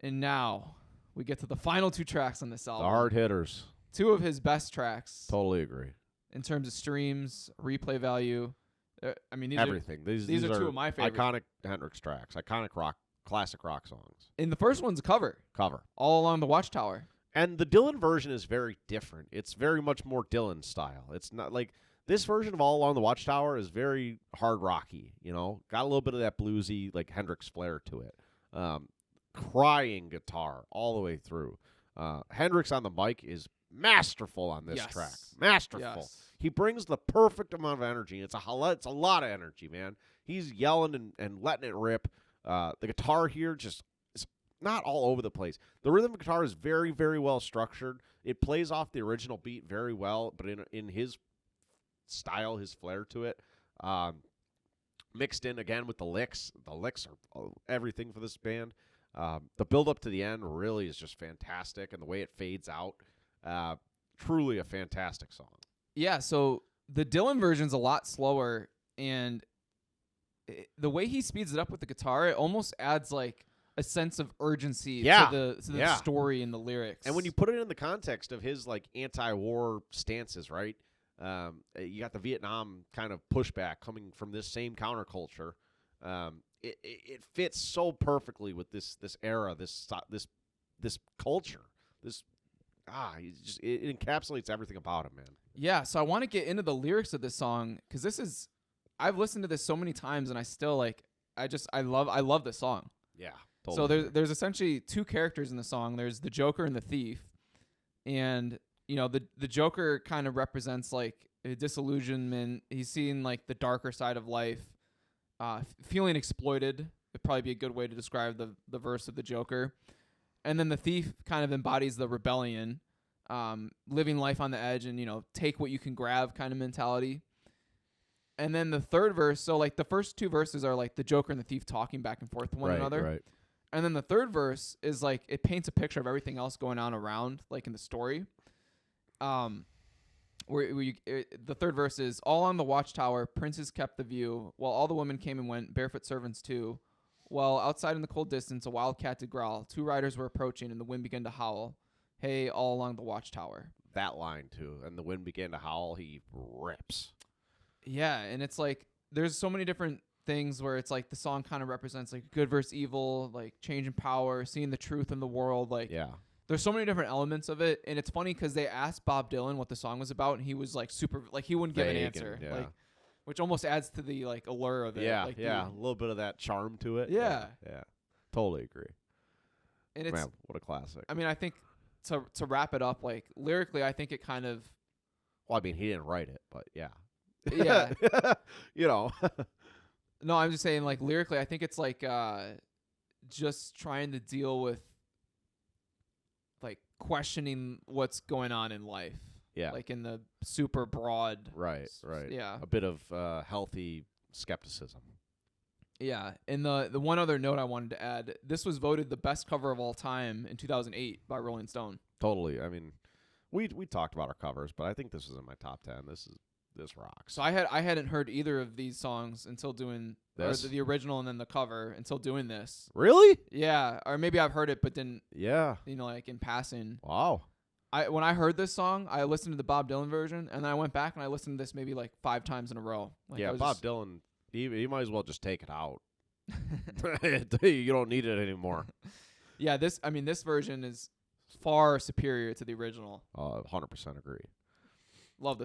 And now we get to the final 2 tracks on this The album. hard hitters. 2 of his best tracks Totally agree. in terms of streams, replay value. I mean, Everything. These are 2 of my favorite. iconic Hendrix tracks. Iconic rock, classic rock songs. And the first one's a cover. All Along the Watchtower. And the Dylan version is very different. It's very much more Dylan style. It's not like this version of All Along the Watchtower is very hard rocky, you know. Got a little bit of that bluesy, like Hendrix flair to it. Crying guitar all the way through. Hendrix on the mic is masterful on this track. Masterful. Yes. He brings the perfect amount of energy. It's a lot of energy, man. He's yelling and letting it rip. The guitar here just is not all over the place. The rhythm guitar is very, very well structured. It plays off the original beat very well, but in his style, his flair to it. Mixed in again with the licks. The licks are everything for this band. The build up to the end really is just fantastic, and the way it fades out, truly a fantastic song. Yeah, so the Dylan version's a lot slower, and the way he speeds it up with the guitar, it almost adds like a sense of urgency to the story and the lyrics. And when you put it in the context of his like anti-war stances, right? You got the Vietnam kind of pushback coming from this same counterculture. It fits so perfectly with this era, this culture. It encapsulates everything about him, man. Yeah, so I want to get into the lyrics of this song because I've listened to this so many times and I still I love this song. Yeah, totally. So there's essentially 2 characters in the song. There's the Joker and the thief, and you know the Joker kind of represents like a disillusionment. He's seeing like the darker side of life, feeling exploited. Would probably be a good way to describe the verse of the Joker. And then the thief kind of embodies the rebellion, living life on the edge and, you know, take what you can grab kind of mentality. And then the third verse, so like the first 2 verses are like the Joker and the thief talking back and forth with one another. Right. And then the third verse is like it paints a picture of everything else going on around, like in the story. The third verse is, all on the watchtower, princes kept the view, while all the women came and went, barefoot servants too. Well, outside in the cold distance, a wild cat did growl. 2 riders were approaching, and the wind began to howl. Hey, all along the watchtower. That line, too. And the wind began to howl. He rips. Yeah, and it's like there's so many different things where it's like the song kind of represents like good versus evil, like change in power, seeing the truth in the world. Like, there's so many different elements of it. And it's funny because they asked Bob Dylan what the song was about, and he was like super, like he wouldn't give an answer. Like, which almost adds to the like allure of it. Yeah, like, a little bit of that charm to it. Yeah. Totally agree. And it's, man, what a classic. I mean, I think to wrap it up, like lyrically, I think it kind of. Well, I mean, he didn't write it, but yeah. Yeah. You know. No, I'm just saying, like lyrically, I think it's like just trying to deal with like questioning what's going on in life. Yeah. Like in the super broad. Right. Yeah. A bit of healthy skepticism. Yeah. And the one other note I wanted to add, this was voted the best cover of all time in 2008 by Rolling Stone. Totally. I mean, we talked about our covers, but I think this is in my top 10. This rocks. So I hadn't heard either of these songs until doing the original and then the cover until doing this. Really? Yeah. Or maybe I've heard it but didn't. Yeah. You know, like in passing. Wow. When I heard this song, I listened to the Bob Dylan version, and then I went back and I listened to this maybe like 5 times in a row. Like yeah, Bob Dylan, he might as well just take it out. You don't need it anymore. Yeah, this version is far superior to the original. 100% agree. Love this song.